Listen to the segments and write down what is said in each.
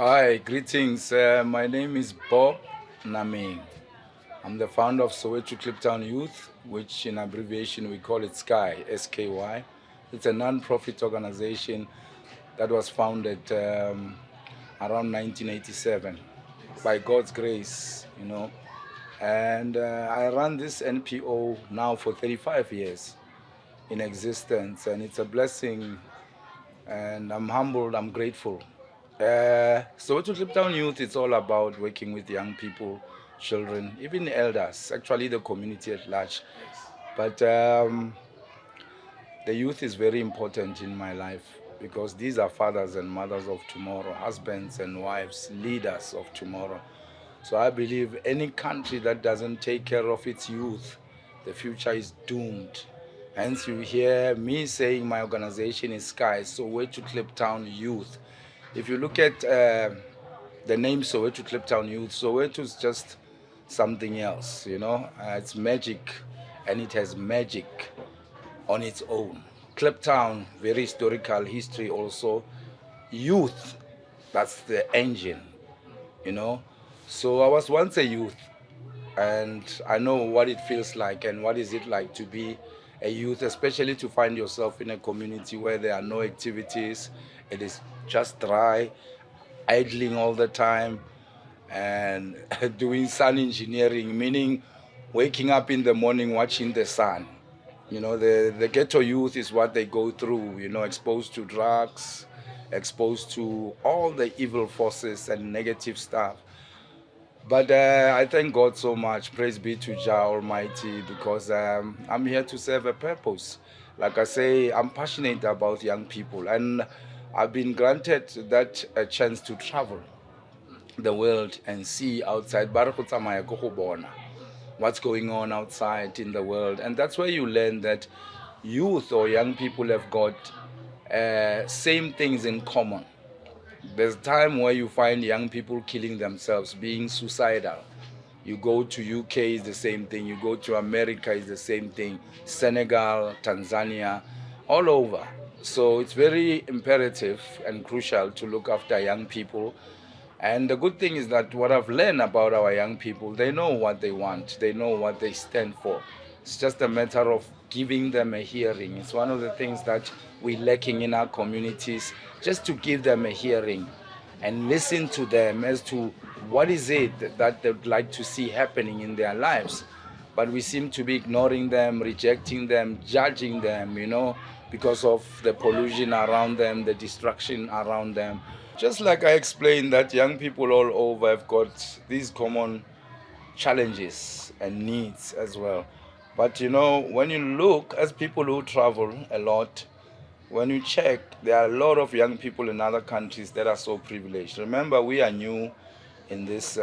Hi, greetings. My name is Bob Nameng. I'm the founder of Soweto Kliptown Youth, which in abbreviation we call it SKY, SKY. It's a non-profit organization that was founded around 1987 by God's grace. And I run this NPO now for 35 years in existence, and it's a blessing, and I'm humbled, I'm grateful. So to Kliptown Youth, it's all about working with young people, children, even elders, actually the community at large. But the youth is very important in my life because these are fathers and mothers of tomorrow, husbands and wives, leaders of tomorrow. So I believe any country that doesn't take care of its youth, the future is doomed. Hence you hear me saying my organization is SKY, Soweto Kliptown Youth. If you look at the name Soweto Kliptown Youth, Soweto is just something else. It's magic, and it has magic on its own. Kliptown, very historical history also. Youth, that's the engine. So I was once a youth, and I know what it feels like and what is it like to be a youth, especially to find yourself in a community where there are no activities. It is just dry, idling all the time, and doing sun engineering, meaning waking up in the morning watching the sun. The ghetto youth is what they go through, exposed to drugs, exposed to all the evil forces and negative stuff. But I thank God so much. Praise be to Jah Almighty, because I'm here to serve a purpose. Like I say, I'm passionate about young people, and I've been granted that a chance to travel the world and see outside. What's going on outside in the world. And that's where you learn that youth or young people have got same things in common. There's a time where you find young people killing themselves, being suicidal. You go to UK, is the same thing. You go to America, is the same thing. Senegal, Tanzania, all over. So it's very imperative and crucial to look after young people. And the good thing is that what I've learned about our young people, they know what they want. They know what they stand for. It's just a matter of giving them a hearing. It's one of the things that we're lacking in our communities, just to give them a hearing and listen to them as to what is it that they'd like to see happening in their lives. But we seem to be ignoring them, rejecting them, judging them, because of the pollution around them, the destruction around them. Just like I explained, that young people all over have got these common challenges and needs as well. But when you look as people who travel a lot, when you check, there are a lot of young people in other countries that are so privileged. Remember, we are new in this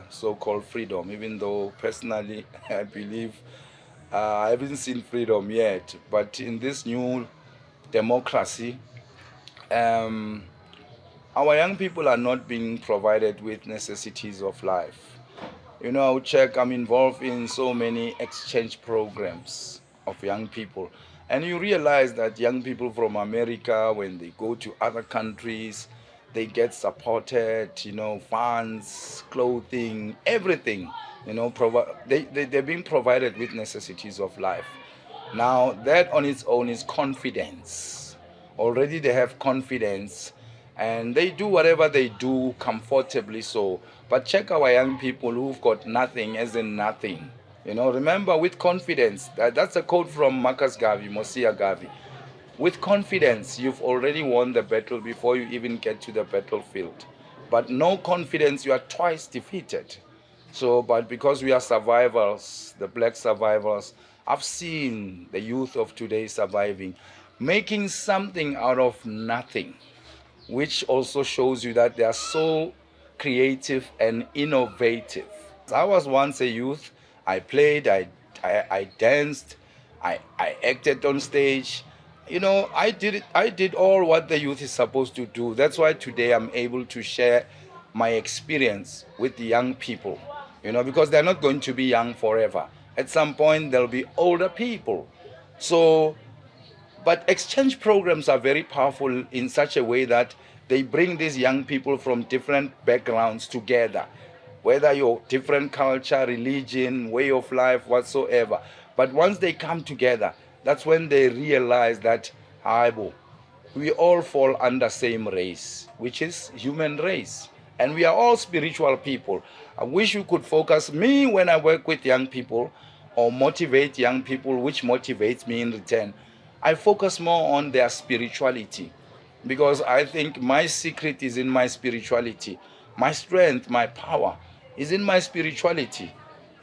so-called freedom, even though personally I believe I haven't seen freedom yet. But in this new democracy, our young people are not being provided with necessities of life. I'll check, I'm involved in so many exchange programs of young people. And you realize that young people from America, when they go to other countries, they get supported, funds, clothing, everything. They're being provided with necessities of life. Now, that on its own is confidence. Already they have confidence, and they do whatever they do comfortably so. But check our young people who've got nothing, as in nothing. Remember, with confidence, that's a quote from Marcus Garvey, Mosia Garvey. With confidence, you've already won the battle before you even get to the battlefield. But no confidence, you are twice defeated. So, but because we are survivors, the black survivors, I've seen the youth of today surviving, making something out of nothing, which also shows you that they are so creative and innovative. I was once a youth. I played, I danced, I acted on stage. I did it. I did all what the youth is supposed to do. That's why today I'm able to share my experience with the young people. Because they're not going to be young forever. At some point, there'll be older people. So, but exchange programs are very powerful in such a way that they bring these young people from different backgrounds together, whether your different culture, religion, way of life, whatsoever. But once they come together, that's when they realize that, Aibo, we all fall under same race, which is human race. And we are all spiritual people. I wish we could focus, me when I work with young people or motivate young people, which motivates me in return, I focus more on their spirituality, because I think my secret is in my spirituality. My strength, my power is in my spirituality,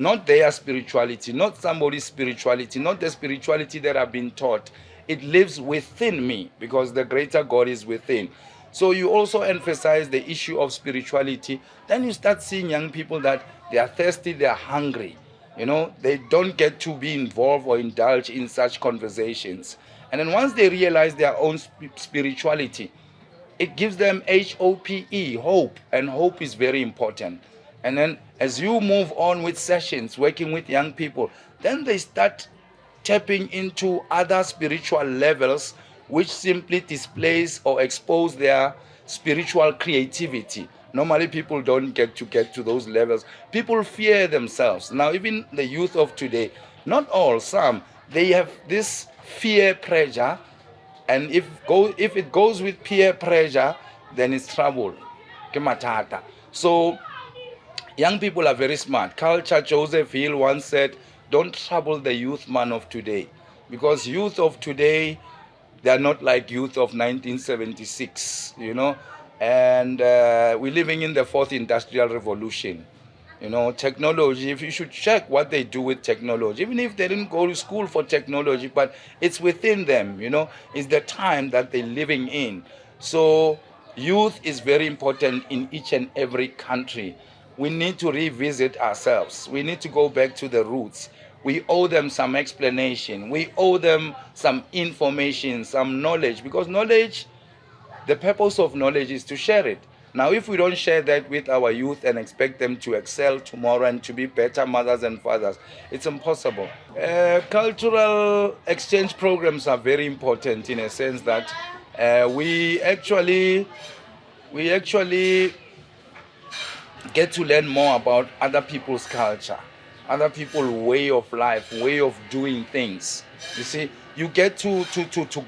not their spirituality, not somebody's spirituality, not the spirituality that I've been taught. It lives within me because the greater God is within. So you also emphasize the issue of spirituality. Then you start seeing young people that they are thirsty, they are hungry. You know, they don't get to be involved or indulge in such conversations. And then once they realize their own spirituality, it gives them HOPE, hope. And hope is very important. And then as you move on with sessions, working with young people, then they start tapping into other spiritual levels, which simply displays or expose their spiritual creativity. Normally people don't get to those levels. People fear themselves. Now even the youth of today, not all, some, they have this fear pressure, and if it goes with peer pressure, then it's trouble. Ke mathata. So young people are very smart. Culture Joseph Hill once said, don't trouble the youth man of today, because youth of today, they are not like youth of 1976, you know. And we're living in the fourth industrial revolution. You know, technology, if you should check what they do with technology, even if they didn't go to school for technology, but it's within them, you know, it's the time that they're living in. So youth is very important in each and every country. We need to revisit ourselves. We need to go back to the roots. We owe them some explanation. We owe them some information, some knowledge, because knowledge, the purpose of knowledge is to share it. Now, if we don't share that with our youth and expect them to excel tomorrow and to be better mothers and fathers, it's impossible. Cultural exchange programs are very important in a sense that we actually get to learn more about other people's culture, other people's way of life, way of doing things. You see, you get to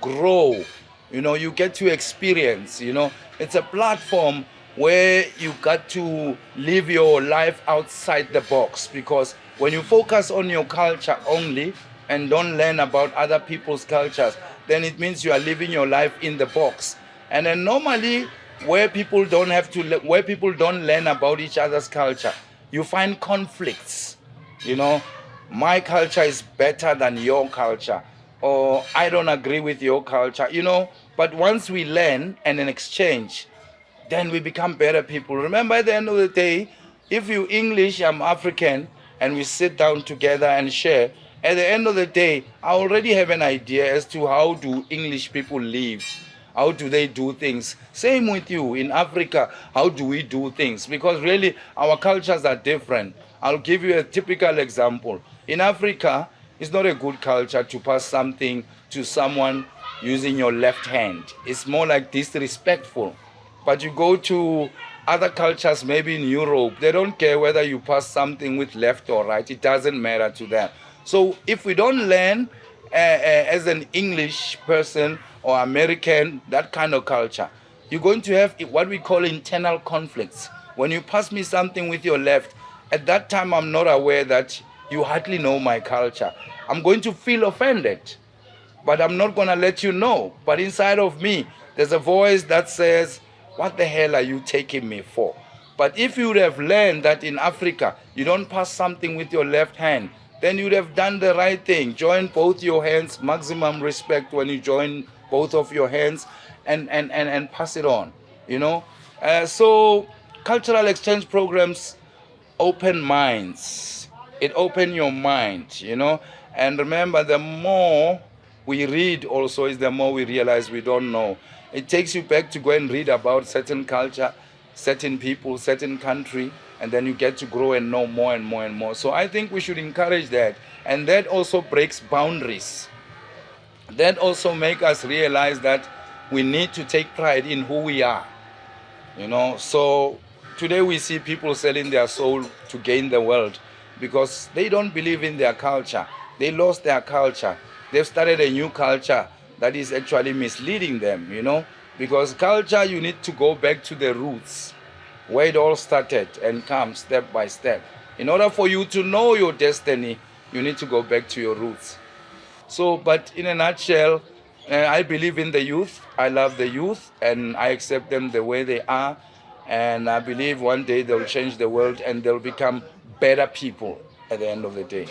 grow, you know, you get to experience, you know. It's a platform where you got to live your life outside the box, because when you focus on your culture only and don't learn about other people's cultures, then it means you are living your life in the box. And then normally where people don't learn about each other's culture, you find conflicts. You know, my culture is better than your culture, or I don't agree with your culture, you know. But once we learn and in exchange, then we become better people. Remember, at the end of the day, if you English, I'm African, and we sit down together and share, at the end of the day, I already have an idea as to how do English people live. How do they do things? Same with you. In Africa, how do we do things? Because really, our cultures are different. I'll give you a typical example. In Africa, it's not a good culture to pass something to someone using your left hand. It's more like disrespectful. But you go to other cultures, maybe in Europe, they don't care whether you pass something with left or right. It doesn't matter to them. So if we don't learn as an English person or American, that kind of culture, you're going to have what we call internal conflicts. When you pass me something with your left, at that time I'm not aware that you hardly know my culture. I'm going to feel offended, but I'm not going to let you know. But inside of me, there's a voice that says, what the hell are you taking me for? But if you would have learned that in Africa, you don't pass something with your left hand, then you would have done the right thing. Join both your hands, maximum respect when you join both of your hands, and pass it on, you know. So cultural exchange programs open minds. It open your mind, you know. And remember, the more we read also is the more we realize we don't know. It takes you back to go and read about certain culture, certain people, certain country, and then you get to grow and know more and more and more. So I think we should encourage that. And that also breaks boundaries. That also makes us realize that we need to take pride in who we are. you know. So today we see people selling their soul to gain the world because they don't believe in their culture. They lost their culture. They've started a new culture that is actually misleading them, you know, because culture, you need to go back to the roots where it all started and come step by step. In order for you to know your destiny, you need to go back to your roots. So, but in a nutshell, I believe in the youth. I love the youth and I accept them the way they are. And I believe one day they'll change the world and they'll become better people at the end of the day.